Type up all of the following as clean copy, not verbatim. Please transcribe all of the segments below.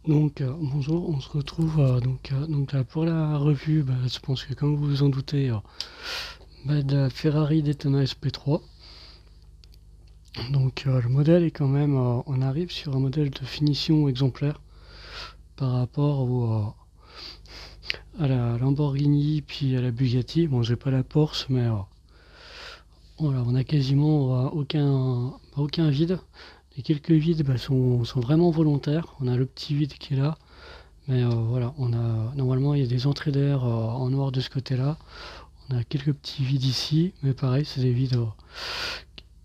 Bonjour, on se retrouve donc là pour la revue. Je pense que comme vous vous en doutez, de la Ferrari Daytona SP3. Le modèle est quand même, on arrive sur un modèle de finition exemplaire par rapport à la Lamborghini puis à la Bugatti. Bon, j'ai pas la Porsche, mais voilà, on a quasiment aucun vide. Les quelques vides sont vraiment volontaires. On a le petit vide qui est là. Mais voilà, normalement il y a des entrées d'air en noir de ce côté-là. On a quelques petits vides ici, mais pareil, c'est des vides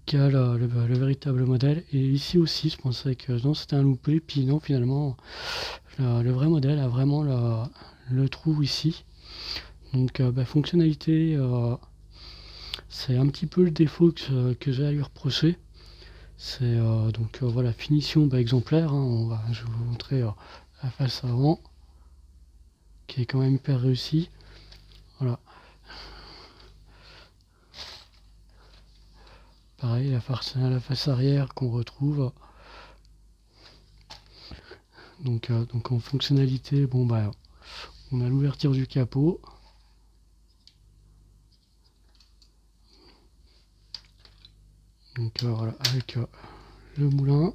qu'a le véritable modèle. Et ici aussi, je pensais que non, c'était un loupé, puis non, finalement, le vrai modèle a vraiment le trou ici. Fonctionnalité, c'est un petit peu le défaut que j'ai à lui reprocher. C'est voilà, finition exemplaire, hein. Je vais vous montrer la face avant, qui est quand même hyper réussie. Voilà. Pareil, la face arrière qu'on retrouve. Donc en fonctionnalité, on a l'ouverture du capot. Voilà, avec le moulin,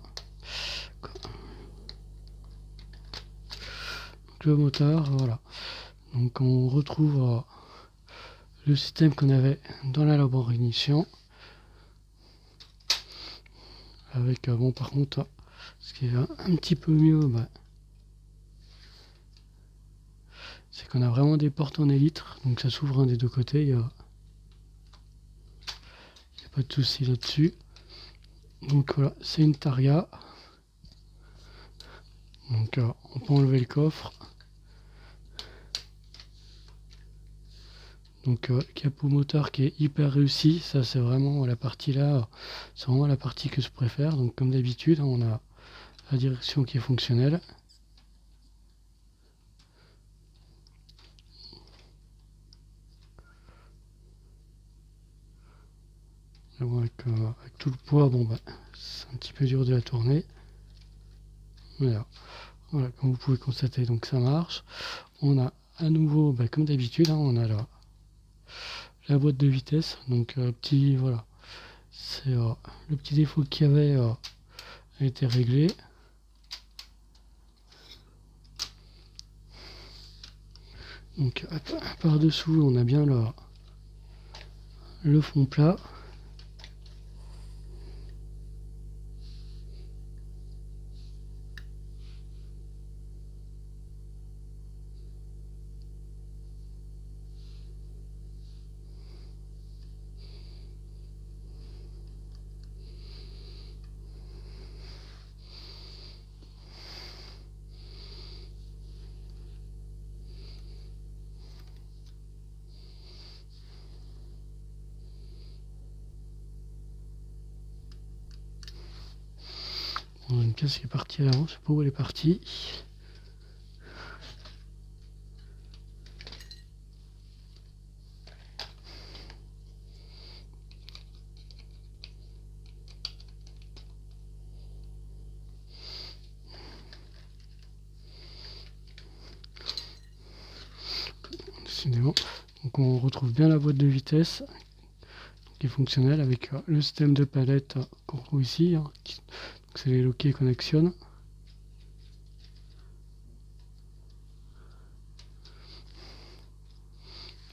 le moteur, voilà. Donc on retrouve le système qu'on avait dans la Lamborghini Sian. Avec, par contre, ce qui est un petit peu mieux, c'est qu'on a vraiment des portes en élytre, donc ça s'ouvre des deux côtés, il n'y a pas de souci là-dessus. Donc voilà, c'est une Targa. On peut enlever le coffre. Capot moteur qui est hyper réussi, ça c'est vraiment la partie là, c'est vraiment la partie que je préfère. Donc comme d'habitude, on a la direction qui est fonctionnelle. Avec tout le poids, c'est un petit peu dur de la tourner. Voilà, comme vous pouvez constater, donc ça marche. On a à nouveau, comme d'habitude, on a la boîte de vitesse. Donc voilà, c'est le petit défaut qu'il y avait a été réglé. Donc par dessous, on a bien le fond plat. On a une pièce qui est partie à l'avant, je sais pas où elle est partie. Décidément. Donc on retrouve bien la boîte de vitesse qui est fonctionnelle avec le système de palette qu'on trouve ici. Donc c'est les loquets qu'on actionne.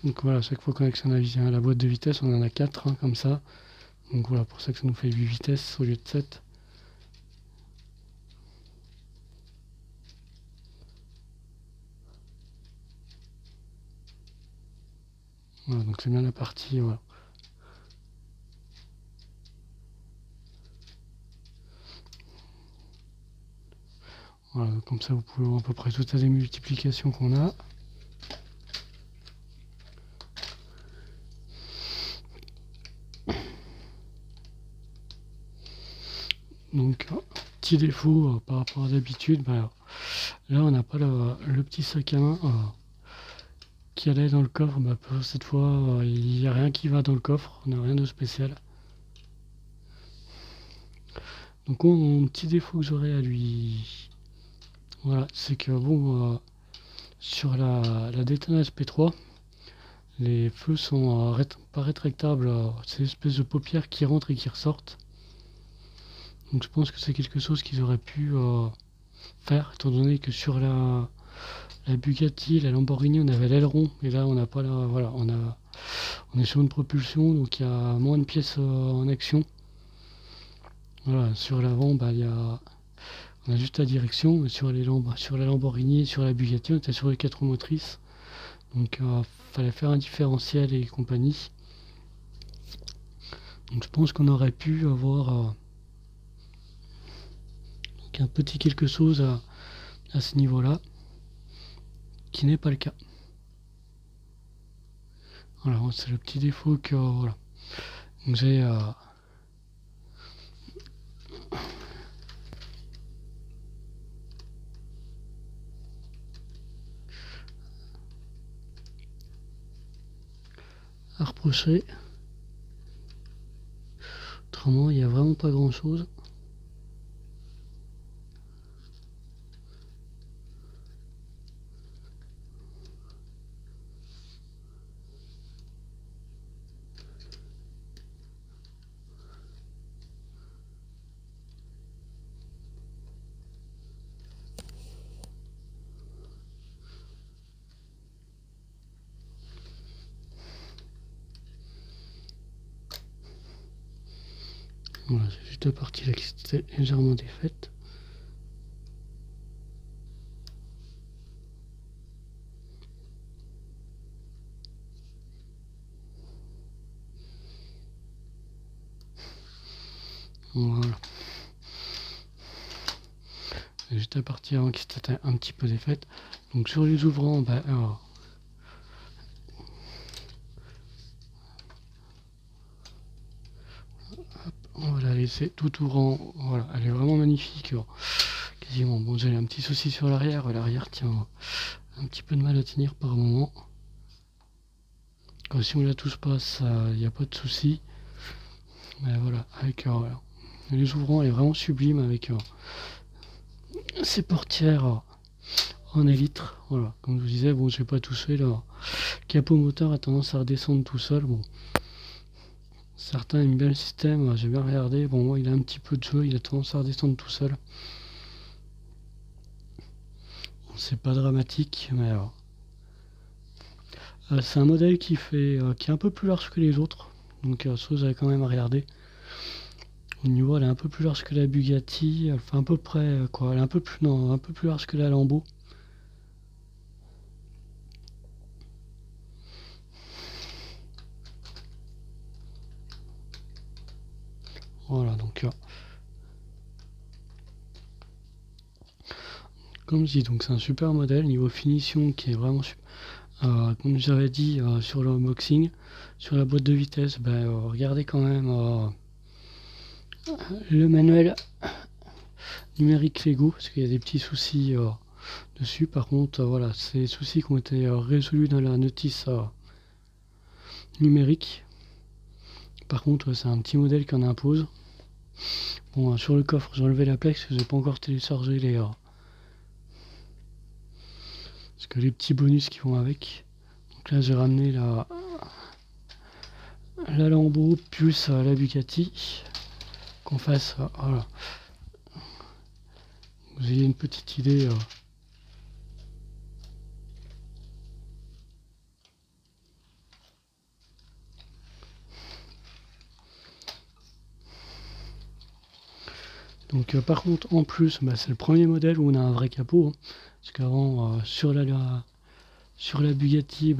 Donc voilà, chaque fois qu'on actionne la boîte de vitesse, on en a 4 comme ça. Donc voilà, pour ça que ça nous fait 8 vitesses au lieu de 7. Voilà, donc c'est bien la partie, voilà. Voilà, comme ça vous pouvez voir à peu près toutes les multiplications qu'on a. Donc petit défaut par rapport à d'habitude, là on n'a pas le petit sac à main qui allait dans le coffre. Cette fois il n'y a rien qui va dans le coffre, on n'a rien de spécial. Donc un petit défaut que j'aurais à lui Voilà, c'est que bon, sur la Daytona SP3, les feux sont pas rétractables, c'est l'espèce de paupières qui rentrent et qui ressortent. Donc je pense que c'est quelque chose qu'ils auraient pu faire, étant donné que sur la Bugatti, la Lamborghini, on avait l'aileron, et là on n'a pas la, voilà, on est sur une propulsion, donc il y a moins de pièces en action. Voilà, sur l'avant, bah, on a juste la direction, mais sur la Lamborghini, sur la Bugatti, on était sur les 4 roues motrices, donc fallait faire un différentiel et compagnie. Donc je pense qu'on aurait pu avoir un petit quelque chose à ce niveau-là, qui n'est pas le cas. Voilà, c'est le petit défaut que voilà. Donc j'ai à reprocher. Autrement, il n'y a vraiment pas grand-chose. Voilà, c'est juste la partie là qui s'était légèrement défaite. Voilà. C'est juste la partie avant qui s'était un petit peu défaite. Donc sur les ouvrants, bah, on va la laisser tout ouvrant. Voilà, elle est vraiment magnifique. Quasiment. Bon, j'ai un petit souci sur l'arrière. L'arrière tient un petit peu de mal à tenir par moment. Quand si on la touche pas, il n'y a pas de souci. Mais voilà, avec les ouvrants, elle est vraiment sublime avec ces portières en élytre. Voilà, comme je vous disais, bon, j'ai pas touché là. Le capot moteur a tendance à redescendre tout seul. Bon, certains aiment bien le système, j'ai bien regardé. Bon, moi, il a un petit peu de jeu, il a tendance à redescendre tout seul. Bon, c'est pas dramatique, mais c'est un modèle qui est un peu plus large que les autres. Donc, ça, vous avez quand même à regarder. Au niveau, elle est un peu plus large que la Bugatti. Elle fait à peu près quoi. Elle est un peu plus, non, un peu plus large que la Lambo. Voilà, donc comme je dis, donc c'est un super modèle niveau finition qui est vraiment super. Comme j'avais dit sur l'unboxing, sur la boîte de vitesse, regardez quand même le manuel numérique Lego parce qu'il y a des petits soucis dessus. Par contre, voilà, c'est des soucis qui ont été résolus dans la notice numérique. Par contre, c'est un petit modèle qu'on impose. Bon, sur le coffre, j'ai enlevé la plaque parce que j'ai pas encore téléchargé parce que les petits bonus qui vont avec. Donc là, j'ai ramené la Lambo plus la Bugatti. Qu'on fasse, voilà. Vous ayez une petite idée. Donc par contre, en plus, c'est le premier modèle où on a un vrai capot. Hein. Parce qu'avant, sur la Bugatti,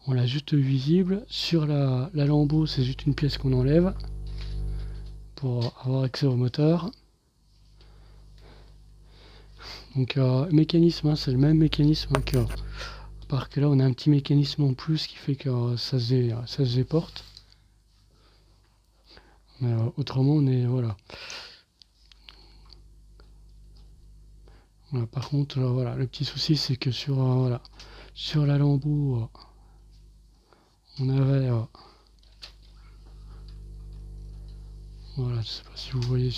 on l'a juste visible. Sur la Lambo, c'est juste une pièce qu'on enlève pour avoir accès au moteur. Donc mécanisme, hein, c'est le même mécanisme que. À part que là, on a un petit mécanisme en plus qui fait que ça se déporte. Mais autrement, on est. Voilà. Voilà, par contre, voilà, le petit souci, c'est que sur la Lambo, on avait. Voilà, je sais pas si vous voyez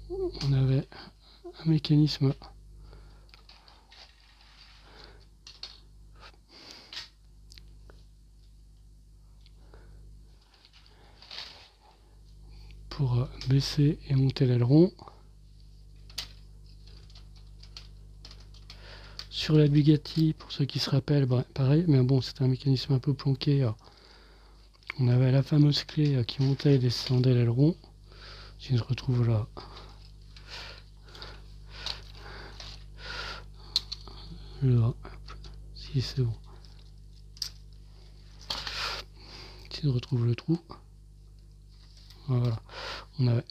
on avait un mécanisme pour baisser et monter l'aileron. Sur la Bugatti, pour ceux qui se rappellent, bah, pareil, mais bon, c'était un mécanisme un peu planqué. On avait la fameuse clé qui montait et descendait l'aileron. Si je retrouve là. Là. Si c'est bon. Si je retrouve le trou. Voilà. On avait.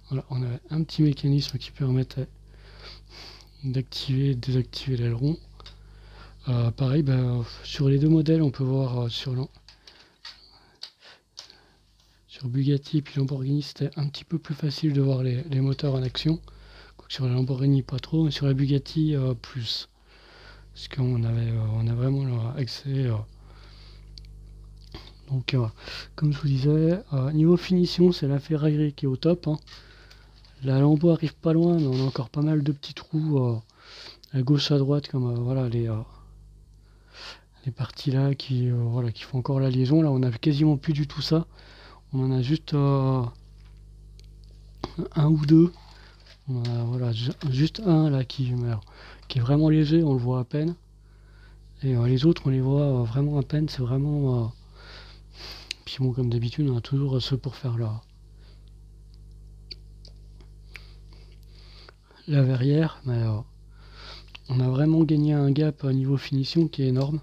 Voilà, on avait un petit mécanisme qui permettait d'activer et de désactiver l'aileron. Pareil, bah, sur les deux modèles, on peut voir sur Bugatti et puis Lamborghini, c'était un petit peu plus facile de voir les moteurs en action. Sur la Lamborghini, pas trop, mais sur la Bugatti, plus. Parce qu'on on a vraiment accès. Donc, comme je vous disais, niveau finition, c'est la Ferrari qui est au top. Hein. La Lambo arrive pas loin, mais on a encore pas mal de petits trous à gauche, à droite, comme voilà les parties là voilà, qui font encore la liaison. Là, on a quasiment plus du tout ça. On en a juste un ou deux. On en a voilà, juste un là qui est vraiment léger, on le voit à peine. Et les autres, on les voit vraiment à peine. C'est vraiment. Puis bon, comme d'habitude, on a toujours ceux pour faire la verrière. Mais on a vraiment gagné un gap à niveau finition qui est énorme.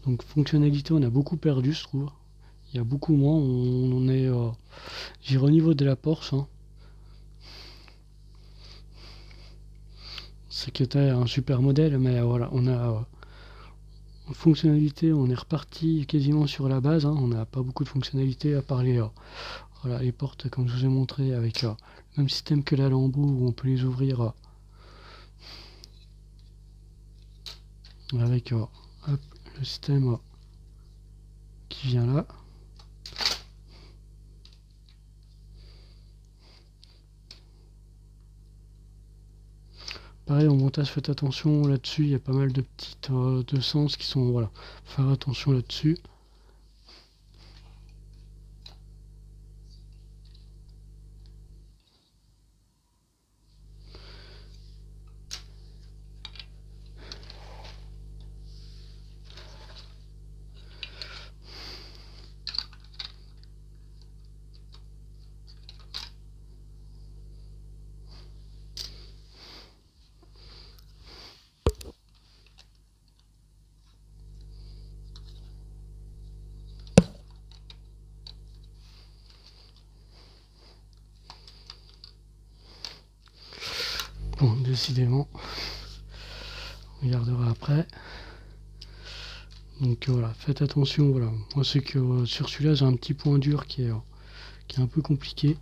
Donc fonctionnalité, on a beaucoup perdu, je trouve. Il y a beaucoup moins. On est, j'irai au niveau de la Porsche. Hein. C'est qui était un super modèle, mais voilà, on a en fonctionnalité, on est reparti quasiment sur la base. Hein. On n'a pas beaucoup de fonctionnalités à part voilà, les portes, comme je vous ai montré, avec le même système que la Lambo où on peut les ouvrir avec hop, le système qui vient là. Pareil, au montage, faites attention là-dessus. Il y a pas mal de petites de sens qui sont. Voilà, faire attention là-dessus. Bon, décidément, on regardera après. Donc voilà, faites attention. Voilà, moi c'est que sur celui-là, j'ai un petit point dur qui est un peu compliqué.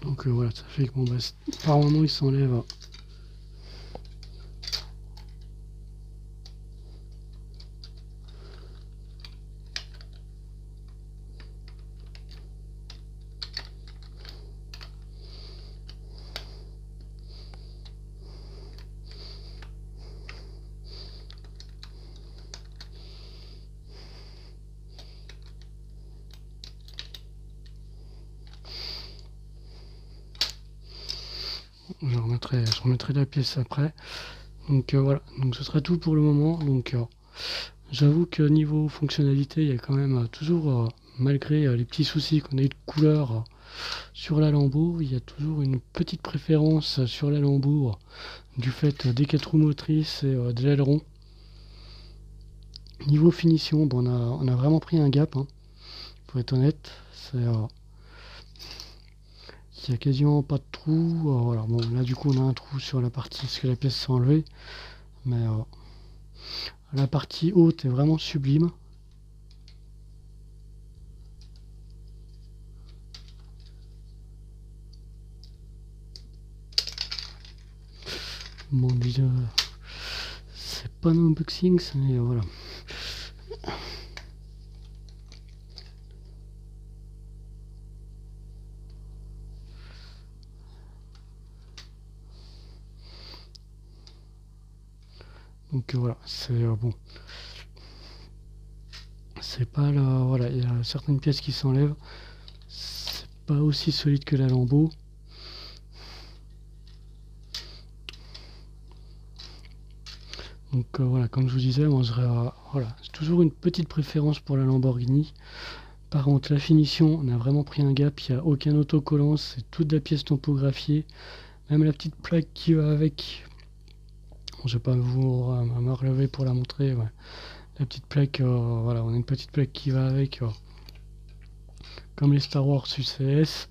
Donc voilà, ça fait que bon, bah, par moment il s'enlève. Je remettrai la pièce après. Donc voilà, donc ce sera tout pour le moment. Donc j'avoue que niveau fonctionnalité, il y a quand même toujours, malgré les petits soucis qu'on a eu de couleur sur la Lambo, il y a toujours une petite préférence sur la Lambo du fait des 4 roues motrices et de l'aileron. Niveau finition, bon, on a vraiment pris un gap, hein, pour être honnête. Il n'y a quasiment pas de trou. Voilà. Bon, là du coup on a un trou sur la partie parce que la pièce s'est enlevée. Mais la partie haute est vraiment sublime. Bon, déjà, c'est pas un unboxing, mais voilà. Donc voilà, c'est bon. C'est pas là, voilà, il y a certaines pièces qui s'enlèvent. C'est pas aussi solide que la Lambo. Donc voilà, comme je vous disais, moi voilà, j'ai toujours une petite préférence pour la Lamborghini. Par contre, la finition, on a vraiment pris un gap, il n'y a aucun autocollant, c'est toute la pièce topographiée, même la petite plaque qui va avec. Bon, je vais pas vous me relever pour la montrer. Ouais. La petite plaque, voilà, on a une petite plaque qui va avec, comme les Star Wars UCS.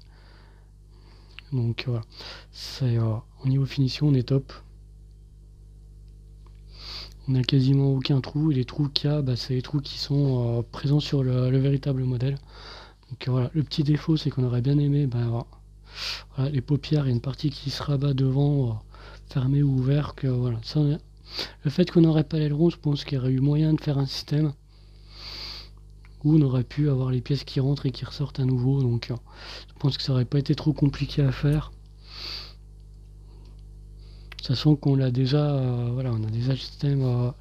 Donc voilà, c'est au niveau finition, on est top. On n'a quasiment aucun trou, et les trous qu'il y a, bah, c'est les trous qui sont présents sur le véritable modèle. Donc voilà, le petit défaut, c'est qu'on aurait bien aimé, bah, voilà, les paupières, il y a une partie qui se rabat devant, fermée ou ouverte. Que, voilà. Ça, le fait qu'on n'aurait pas l'aileron, je pense qu'il y aurait eu moyen de faire un système où on aurait pu avoir les pièces qui rentrent et qui ressortent à nouveau. Donc je pense que ça aurait pas été trop compliqué à faire. Sachant qu'on l'a déjà, voilà, on a déjà le système, on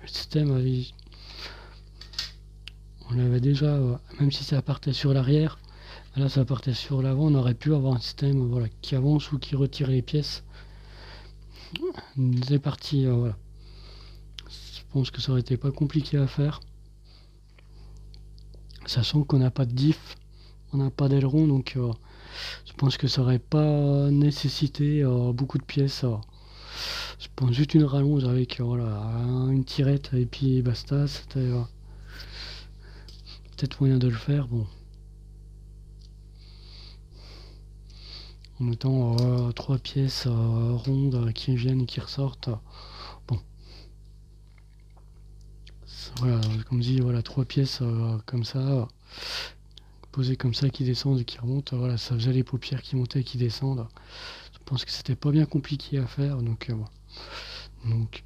l'avait déjà, même si ça partait sur l'arrière, là ça partait sur l'avant, on aurait pu avoir un système, voilà, qui avance ou qui retire les pièces. C'est parti, voilà. Je pense que ça aurait été pas compliqué à faire. Sachant qu'on n'a pas de diff, on n'a pas d'aileron, donc je pense que ça aurait pas nécessité beaucoup de pièces. Je pense juste une rallonge avec voilà, une tirette et puis basta. C'était peut-être moyen de le faire. Bon, en mettant trois pièces rondes qui viennent et qui ressortent. Bon, voilà, comme dit, voilà, trois pièces comme ça, posées comme ça, qui descendent et qui remontent. Voilà, ça faisait les paupières qui montaient et qui descendent. Je pense que c'était pas bien compliqué à faire, donc voilà. Donc,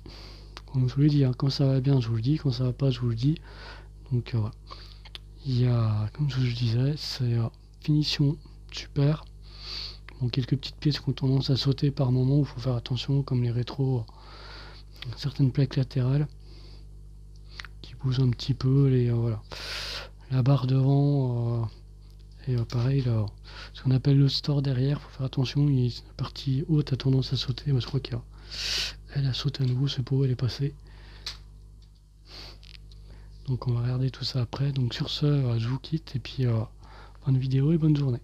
comme je vous l'ai dit, hein, quand ça va bien, je vous le dis, quand ça va pas, je vous le dis. Donc voilà. Il y a, comme je vous le disais, c'est finition super. Bon, quelques petites pièces qui ont tendance à sauter par moment, où il faut faire attention, comme les rétros, certaines plaques latérales qui bougent un petit peu, voilà. La barre devant, et pareil, là, ce qu'on appelle le store derrière, il faut faire attention, la partie haute a tendance à sauter. Moi, je crois qu'elle a sauté à nouveau, ce pot, elle est passée. Donc on va regarder tout ça après. Donc sur ce, je vous quitte et puis bonne vidéo et bonne journée.